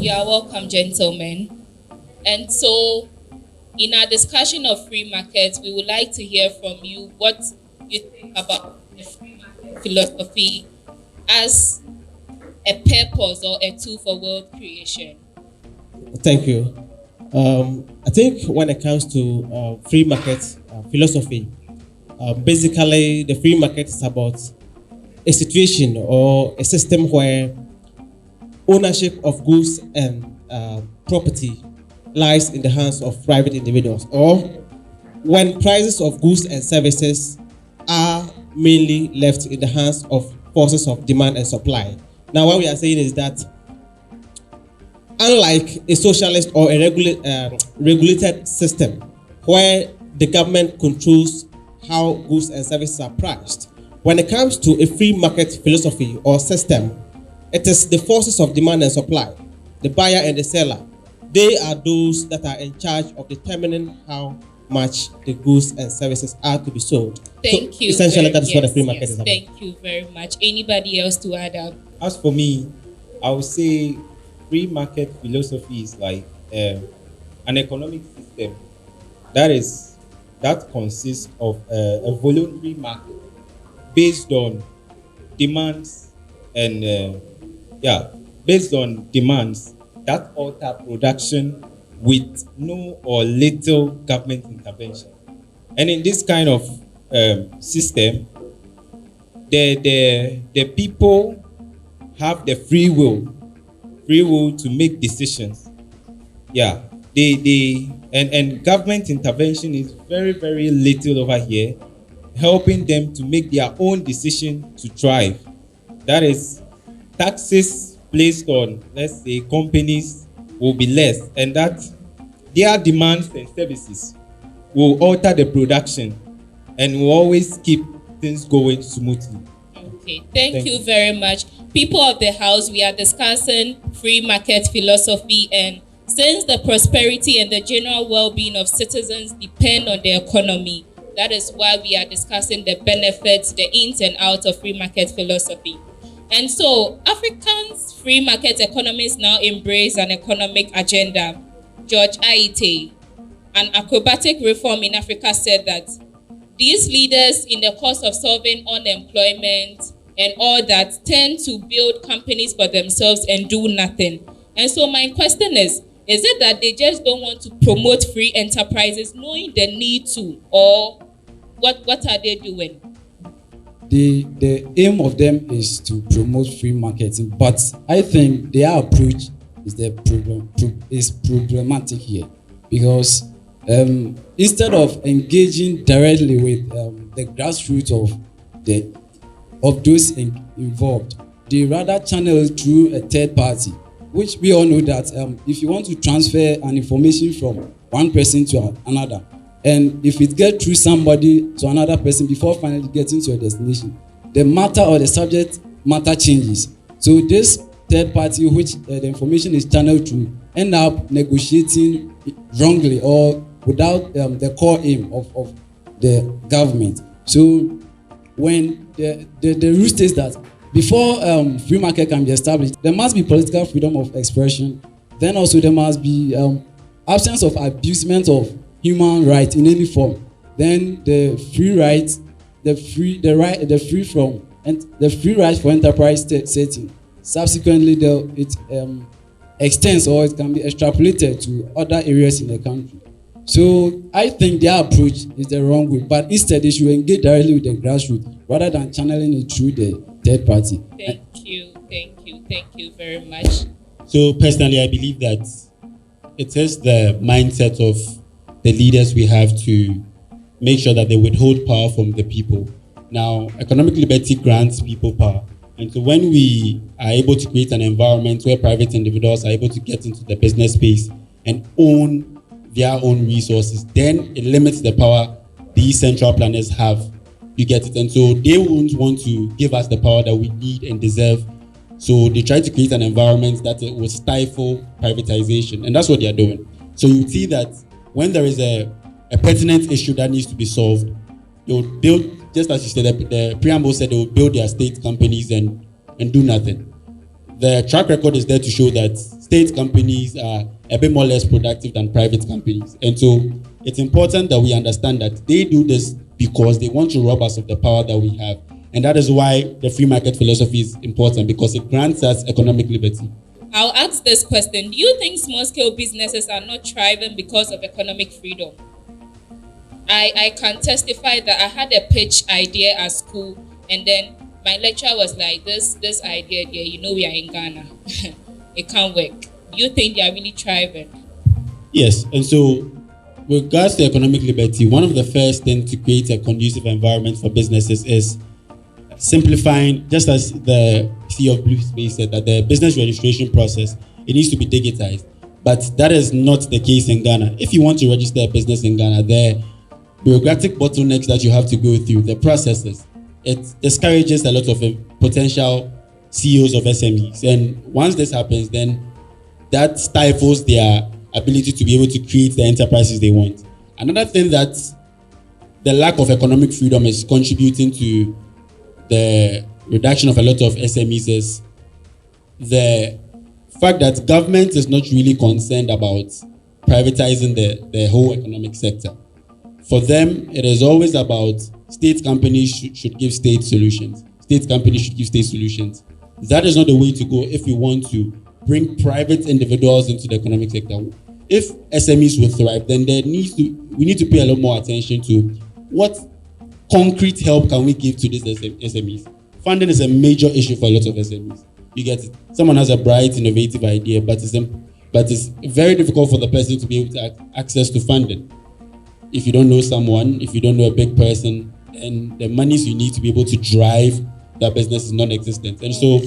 You are welcome, gentlemen. And so, in our discussion of free markets, we would like to hear from you what you think about the free market philosophy as a purpose or a tool for world creation. Thank you. I think when it comes to free market philosophy, basically the free market is about a situation or a system where ownership of goods and property lies in the hands of private individuals, or when prices of goods and services are mainly left in the hands of forces of demand and supply. Now, what we are saying is that unlike a socialist or a regulated system where the government controls how goods and services are priced, when it comes to a free market philosophy or system, it is the forces of demand and supply, the buyer and the seller. They are those that are in charge of determining how much the goods and services are to be sold. Thank you. Essentially, that is what the free market is about. Thank you very much. Anybody else to add up? As for me, I would say free market philosophy is like an economic system that consists of a voluntary market based on demands and based on demands that alter production with no or little government intervention. And in this kind of system, the people have the free will to make decisions. Yeah, and government intervention is very, very little over here, helping them to make their own decision to thrive. That is, taxes placed on, let's say, companies will be less, and that their demands and services will alter the production and will always keep things going smoothly. Okay, thank you very much. People of the house, we are discussing free market philosophy, and since the prosperity and the general well-being of citizens depend on the economy, that is why we are discussing the benefits, the ins and outs of free market philosophy. And so, Africans' free market economies now embrace an economic agenda. George ACEYE, an acrobatic reform in Africa, said that these leaders, in the course of solving unemployment and all that, tend to build companies for themselves and do nothing. And so my question is it that they just don't want to promote free enterprises knowing the need to, or what are they doing? The aim of them is to promote free marketing, but I think their approach is problematic here, because instead of engaging directly with the grassroots of those involved, they rather channel it through a third party, which we all know that if you want to transfer an information from one person to another, and if it gets through somebody to another person before finally getting to your destination, the matter or the subject matter changes. So this third party, which the information is channeled through, end up negotiating wrongly or without the core aim of the government. So when the rule states that before free market can be established, there must be political freedom of expression. Then also there must be absence of abusement of human rights in any form. Then the free rights, the free right for enterprise setting. Subsequently, it extends or it can be extrapolated to other areas in the country. So I think their approach is the wrong way, but instead they should engage directly with the grassroots rather than channeling it through the third party. Thank you very much. So personally, I believe that it is the mindset of the leaders we have to make sure that they withhold power from the people. Now, economic liberty grants people power. And so when we are able to create an environment where private individuals are able to get into the business space and own their own resources, then it limits the power these central planners have. You get it? And so they won't want to give us the power that we need and deserve. So they try to create an environment that will stifle privatization. And that's what they are doing. So you see that when there is a pertinent issue that needs to be solved, they will build, just as you said, the preamble said, they will build their state companies and do nothing. the track record is there to show that state companies are a bit more less productive than private companies. And so it's important that we understand that they do this because they want to rob us of the power that we have. And that is why the free market philosophy is important, because it grants us economic liberty. I'll ask this question. Do you think small-scale businesses are not thriving because of economic freedom? I can testify that I had a pitch idea at school, and then my lecturer was like, this idea there, we are in Ghana. It can't work. Do you think they are really thriving? Yes, and so with regards to economic liberty, one of the first things to create a conducive environment for businesses is simplifying, just as the CEO of Blue Space said, that the business registration process, it needs to be digitized. But that is not the case in Ghana. If you want to register a business in Ghana, the bureaucratic bottlenecks that you have to go through, the processes, it discourages a lot of potential CEOs of SMEs. And once this happens, then that stifles their ability to be able to create the enterprises they want. Another thing that the lack of economic freedom is contributing to the reduction of a lot of SMEs is the fact that government is not really concerned about privatizing the whole economic sector. For them, it is always about state companies should give state solutions. State companies should give state solutions. That is not the way to go if we want to bring private individuals into the economic sector. If SMEs will thrive, then we need to pay a lot more attention to what concrete help can we give to these SMEs. Funding is a major issue for a lot of SMEs. You get it. Someone has a bright, innovative idea, but it's very difficult for the person to be able to access to funding. If you don't know someone, if you don't know a big person, and the monies you need to be able to drive that business is non-existent. And so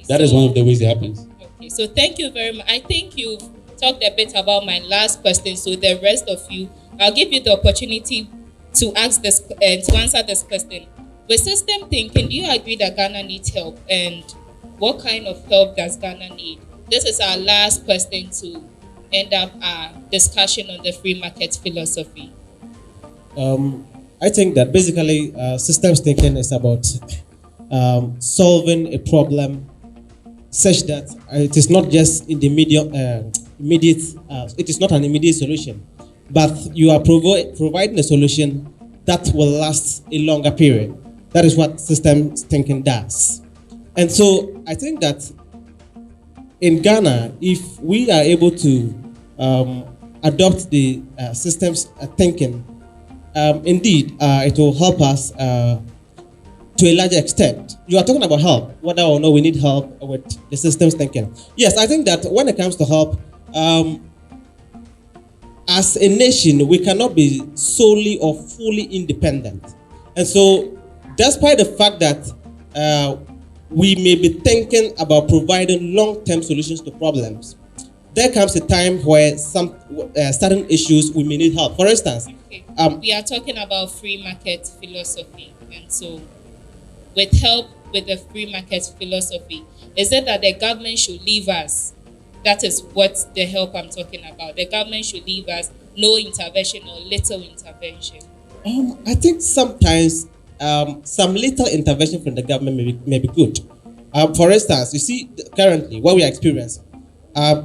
that is one of the ways it happens. Okay, so thank you very much. I think you've talked a bit about my last question, so the rest of you, I'll give you the opportunity to ask this to answer this question. With system thinking, do you agree that Ghana needs help, and what kind of help does Ghana need? This is our last question to end up our discussion on the free market philosophy. I think that basically systems thinking is about solving a problem such that it is not just in the immediate, it is not an immediate solution, but you are providing a solution that will last a longer period. That is what systems thinking does. And so I think that in Ghana, if we are able to adopt the systems thinking, indeed, it will help us to a larger extent. You are talking about help, whether or not we need help with the systems thinking. Yes, I think that when it comes to help, as a nation, we cannot be solely or fully independent. And so, despite the fact that we may be thinking about providing long-term solutions to problems, there comes a time where some certain issues we may need help. For instance, we are talking about free market philosophy, and so with help with the free market philosophy, is it that the government should leave us? That is what the help I'm talking about. The government should leave us no intervention or little intervention. I think sometimes some little intervention from the government may be good. For instance, you see, currently what we are experiencing,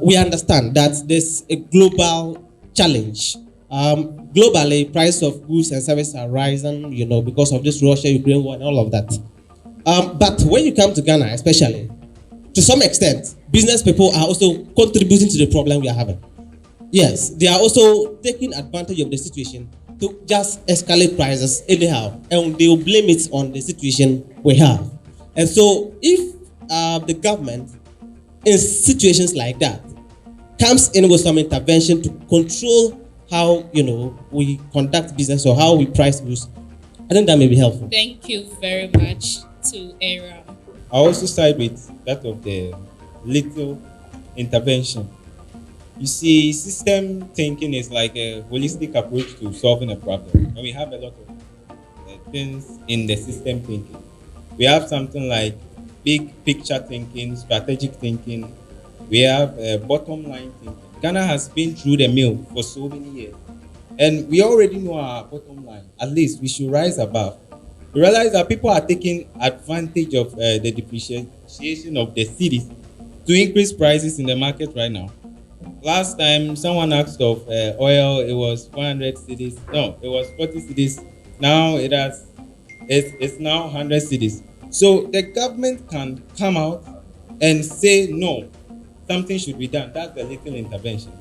we understand that there's a global challenge. Globally, price of goods and services are rising, because of this Russia-Ukraine war and all of that. But when you come to Ghana, especially, to some extent, business people are also contributing to the problem we are having. Yes, they are also taking advantage of the situation to just escalate prices anyhow, and they will blame it on the situation we have. And so, if the government, in situations like that, comes in with some intervention to control how we conduct business or how we price goods, I think that may be helpful. Thank you very much to Aaron. I also side with that of the little intervention. You see, system thinking is like a holistic approach to solving a problem. And we have a lot of things in the system thinking. We have something like big picture thinking, strategic thinking. We have bottom line thinking. Ghana has been through the mill for so many years. And we already know our bottom line. At least we should rise above. We realize that people are taking advantage of the depreciation of the cities to increase prices in the market right now. Last time someone asked of oil, it was 400 cedis. No, it was 40 cedis. Now it's now 100 cedis. So the government can come out and say no, something should be done. That's a little intervention.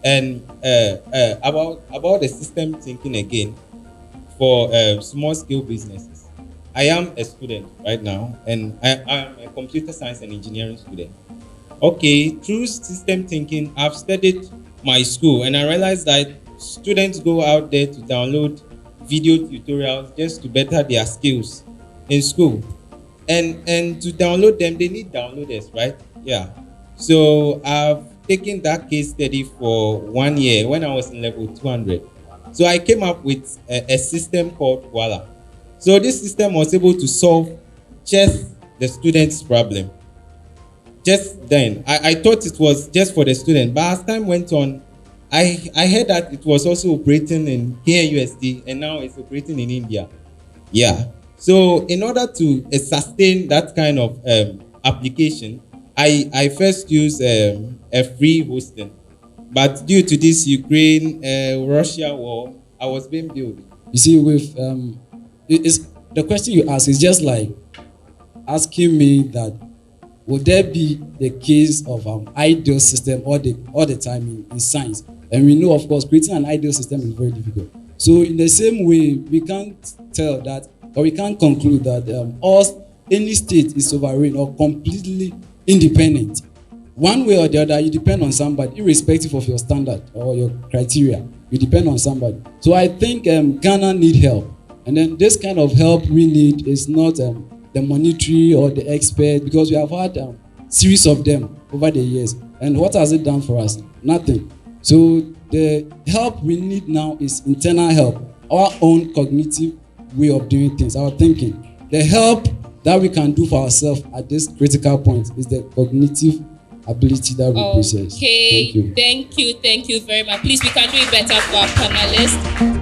And about the system thinking again for small scale businesses. I am a student right now, and I am a computer science and engineering student. Okay, through system thinking, I've studied my school, and I realized that students go out there to download video tutorials just to better their skills in school. And to download them, they need downloaders, right? Yeah. So I've taken that case study for 1 year when I was in level 200. So I came up with a system called Voila. So this system was able to solve just the student's problem. Just then, I thought it was just for the student, but as time went on, I heard that it was also operating in KNUST, and now it's operating in India. Yeah. So in order to sustain that kind of application, I first used a free hosting, but due to this Ukraine-Russia war, I was being billed. You see, with it's the question you ask is just like asking me that would there be the case of ideal system all the time in science, and we know, of course, creating an ideal system is very difficult. So in the same way, we can't tell that, or we can't conclude that any state is sovereign or completely independent. One way or the other, you depend on somebody, irrespective of your standard or your criteria. You depend on somebody. So I think Ghana need help. And then this kind of help we need is not the monetary or the expert, because we have had series of them over the years. And what has it done for us? Nothing. So the help we need now is internal help, our own cognitive way of doing things, our thinking. The help that we can do for ourselves at this critical point is the cognitive ability that we possess. Okay, thank you very much. Please, we can do it better for our panelists.